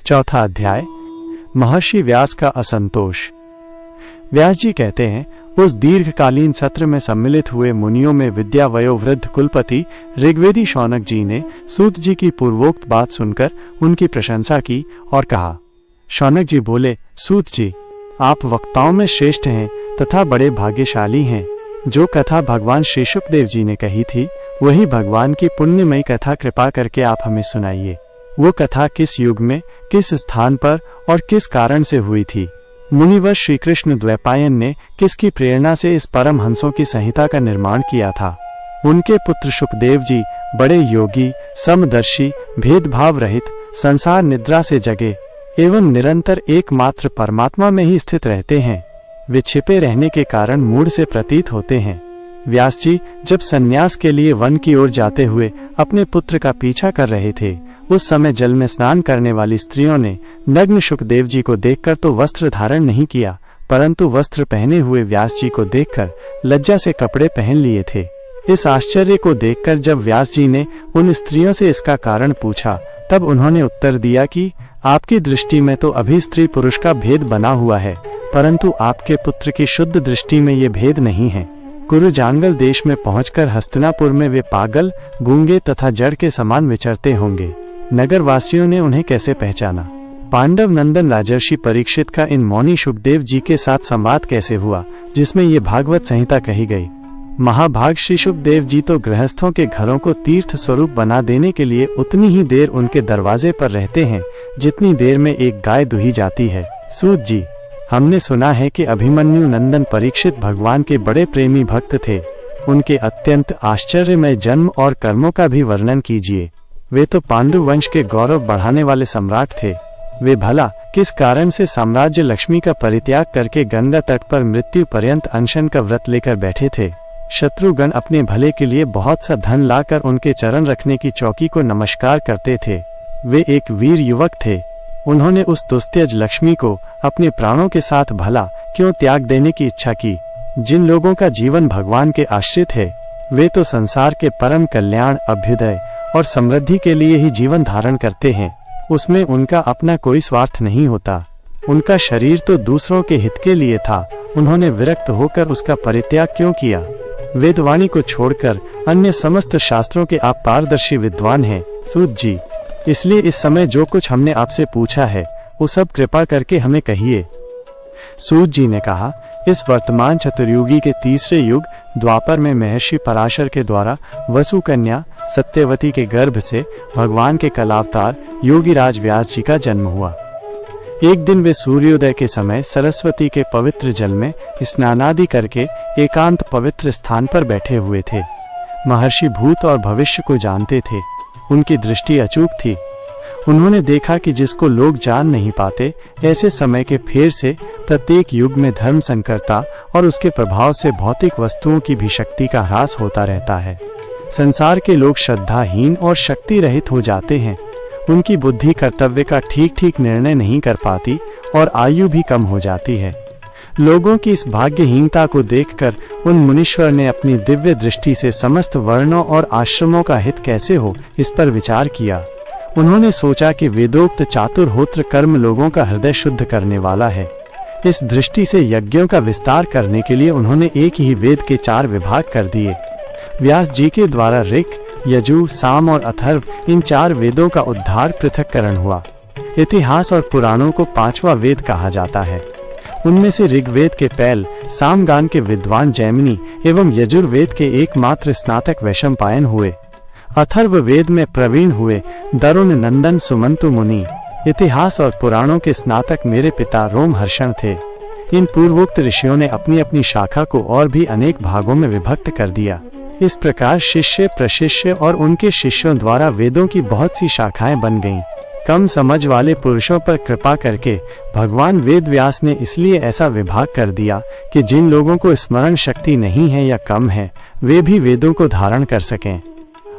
चौथा अध्याय, महर्षि व्यास का असंतोष। व्यास जी कहते हैं, उस दीर्घकालीन सत्र में सम्मिलित हुए मुनियों में विद्या वयोवृद्ध कुलपति ऋग्वेदी शौनक जी ने सूत जी की पूर्वोक्त बात सुनकर उनकी प्रशंसा की और कहा। शौनक जी बोले, सूत जी, आप वक्ताओं में श्रेष्ठ हैं तथा बड़े भाग्यशाली हैं। जो कथा भगवान श्री शुकदेव जी ने कही थी, वही भगवान की पुण्यमयी कथा कृपा करके आप हमें सुनाइए। वो कथा किस युग में, किस स्थान पर और किस कारण से हुई थी? मुनिवर श्री कृष्ण द्वैपायन ने किसकी प्रेरणा से इस परम हंसों की संहिता का निर्माण किया था? उनके पुत्र शुकदेव जी बड़े योगी, समदर्शी, भेदभाव रहित, संसार निद्रा से जगे एवं निरंतर एकमात्र परमात्मा में ही स्थित रहते हैं। वे छिपे रहने के कारण मूढ़ से प्रतीत होते हैं। व्यास जी जब संन्यास के लिए वन की ओर जाते हुए अपने पुत्र का पीछा कर रहे थे, उस समय जल में स्नान करने वाली स्त्रियों ने नग्न शुकदेव जी को देखकर तो वस्त्र धारण नहीं किया, परंतु वस्त्र पहने हुए व्यास जी को देखकर लज्जा से कपड़े पहन लिए थे। इस आश्चर्य को देखकर जब व्यास जी ने उन स्त्रियों से इसका कारण पूछा, तब उन्होंने उत्तर दिया कि आपकी दृष्टि में तो अभी स्त्री पुरुष का भेद बना हुआ है, परंतु आपके पुत्र की शुद्ध दृष्टि में ये भेद नहीं है। कुरु जांगल देश में पहुंचकर हस्तिनापुर में वे पागल, गूंगे तथा जड़ के समान विचरते होंगे। नगर वासियों ने उन्हें कैसे पहचाना? पांडव नंदन राजर्षि परीक्षित का इन मौनी शुकदेव जी के साथ संवाद कैसे हुआ, जिसमें ये भागवत संहिता कही गई? महाभाग श्री शुकदेव जी तो गृहस्थों के घरों को तीर्थ स्वरूप बना देने के लिए उतनी ही देर उनके दरवाजे पर रहते हैं जितनी देर में एक गाय दुही जाती है। सूत जी, हमने सुना है कि अभिमन्यु नंदन परीक्षित भगवान के बड़े प्रेमी भक्त थे। उनके अत्यंत आश्चर्यमय जन्म और कर्मों का भी वर्णन कीजिए। वे तो पांडु वंश के गौरव बढ़ाने वाले सम्राट थे। वे भला किस कारण से साम्राज्य लक्ष्मी का परित्याग करके गंगा तट पर मृत्यु पर्यंत अनशन का व्रत लेकर बैठे थे? शत्रुगण अपने भले के लिए बहुत सा धन लाकर उनके चरण रखने की चौकी को नमस्कार करते थे। वे एक वीर युवक थे। उन्होंने उस दुस्त्यज लक्ष्मी को अपने प्राणों के साथ भला क्यों त्याग देने की इच्छा की? जिन लोगों का जीवन भगवान के आश्रित है, वे तो संसार के परम कल्याण, अभ्युदय और समृद्धि के लिए ही जीवन धारण करते हैं। उसमें उनका अपना कोई स्वार्थ नहीं होता। उनका शरीर तो दूसरों के हित के लिए था। उन्होंने विरक्त होकर उसका परित्याग क्यों किया? वेदवाणी को छोड़कर अन्य समस्त शास्त्रों के आप पारदर्शी विद्वान हैं सूत जी, इसलिए इस समय जो कुछ हमने आपसे पूछा है वो सब कृपा करके हमें कहिए। सूत जी ने कहा, इस वर्तमान चतुर्युगी के तीसरे युग द्वापर में महर्षि पराशर के द्वारा वसु कन्या सत्यवती के गर्भ से भगवान के कलावतार योगीराज व्यास जी का जन्म हुआ। एक दिन वे सूर्योदय के समय सरस्वती के पवित्र जल में स्नानादि करके एकांत पवित्र स्थान पर बैठे हुए थे। महर्षि भूत और भविष्य को जानते थे। उनकी दृष्टि अचूक थी। उन्होंने देखा कि जिसको लोग जान नहीं पाते, ऐसे समय के फेर से प्रत्येक युग में धर्म संकरता और उसके प्रभाव से भौतिक वस्तुओं की भी शक्ति का ह्रास होता रहता है। संसार के लोग श्रद्धाहीन और शक्ति रहित हो जाते हैं। उनकी बुद्धि कर्तव्य का ठीक ठीक निर्णय नहीं कर पाती और आयु भी कम हो जाती है। लोगों की इस भाग्यहीनता को देखकर उन मुनीश्वर ने अपनी दिव्य दृष्टि से समस्त वर्णों और आश्रमों का हित कैसे हो, इस पर विचार किया। उन्होंने सोचा कि वेदोक्त चातुर्होत्र कर्म लोगों का हृदय शुद्ध करने वाला है। इस दृष्टि से यज्ञों का विस्तार करने के लिए उन्होंने एक ही वेद के 4 विभाग कर दिए। व्यास जी के द्वारा ऋक्, यजु, साम और अथर्व, इन 4 वेदों का उद्धार पृथक्करण हुआ। इतिहास और पुराणों को 5वां वेद कहा जाता है। उनमें से ऋग्वेद के पैल, सामगान के विद्वान जैमिनी एवं यजुर्वेद के एकमात्र स्नातक वैशंपायन हुए। अथर्व वेद में प्रवीण हुए दरुण नंदन सुमंतु मुनि। इतिहास और पुराणों के स्नातक मेरे पिता रोमहर्षण थे। इन पूर्वोक्त ऋषियों ने अपनी अपनी शाखा को और भी अनेक भागों में विभक्त कर दिया। इस प्रकार शिष्य, प्रशिष्य और उनके शिष्यों द्वारा वेदों की बहुत सी शाखाएं बन गईं। कम समझ वाले पुरुषों पर कृपा करके भगवान वेद व्यास ने इसलिए ऐसा विभाग कर दिया कि जिन लोगों को स्मरण शक्ति नहीं है या कम है, वे भी वेदों को धारण कर सकें।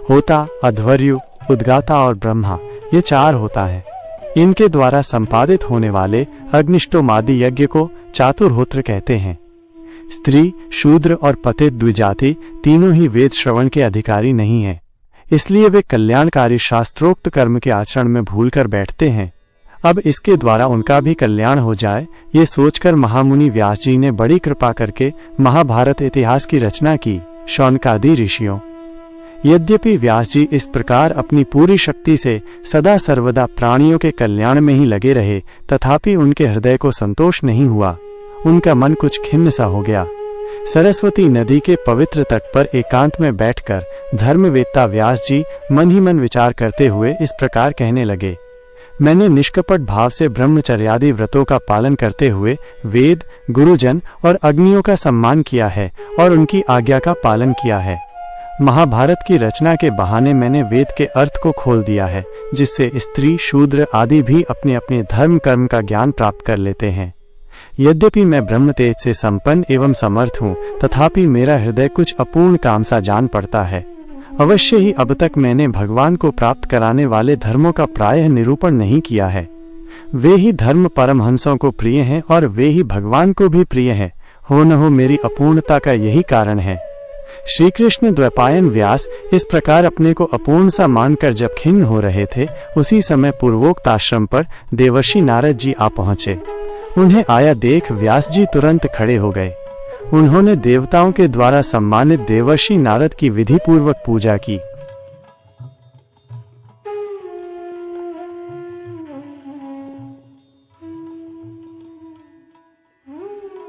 होता, अध्वर्यु, उद्गाता और ब्रह्मा, ये 4 होता है। इनके द्वारा संपादित होने वाले अग्निष्टोमादि यज्ञ को चातुर्होत्र कहते हैं। स्त्री, शूद्र और पतित द्विजाति तीनों ही वेद श्रवण के अधिकारी नहीं हैं। इसलिए वे कल्याणकारी शास्त्रोक्त कर्म के आचरण में भूलकर बैठते हैं। अब इसके द्वारा उनका भी कल्याण हो जाए, ये सोचकर महामुनि व्यास जी ने बड़ी कृपा करके महाभारत इतिहास की रचना की। शौनकादि ऋषियों। यद्यपि व्यास जी इस प्रकार अपनी पूरी शक्ति से सदा सर्वदा प्राणियों के कल्याण में ही लगे रहे, तथापि उनके हृदय को संतोष नहीं हुआ। उनका मन कुछ खिन्न सा हो गया। सरस्वती नदी के पवित्र तट पर एकांत में बैठकर धर्मवेत्ता व्यास जी मन ही मन विचार करते हुए इस प्रकार कहने लगे। मैंने निष्कपट भाव से ब्रह्मचर्यादि व्रतों का पालन करते हुए वेद, गुरुजन और अग्नियों का सम्मान किया है और उनकी आज्ञा का पालन किया है। महाभारत की रचना के बहाने मैंने वेद के अर्थ को खोल दिया है, जिससे स्त्री, शूद्र आदि भी अपने अपने धर्म कर्म का ज्ञान प्राप्त कर लेते हैं। यद्यपि मैं ब्रह्म तेज से संपन्न एवं समर्थ हूँ, तथापि मेरा हृदय कुछ अपूर्ण काम सा जान पड़ता है। अवश्य ही अब तक मैंने भगवान को प्राप्त कराने वाले धर्मों का प्रायः निरूपण नहीं किया है। वे ही धर्म परमहंसों को प्रिय हैं और वे ही भगवान को भी प्रिय हैं। हो न हो मेरी अपूर्णता का यही कारण है। श्री कृष्ण द्वैपायन व्यास इस प्रकार अपने को अपूर्ण सा मानकर जब खिन्न हो रहे थे, उसी समय पूर्वोक्त आश्रम पर देवर्षि नारद जी आ पहुंचे। उन्हें आया देख व्यास जी तुरंत खड़े हो गए। उन्होंने देवताओं के द्वारा सम्मानित देवर्षि नारद की विधि पूर्वक पूजा की।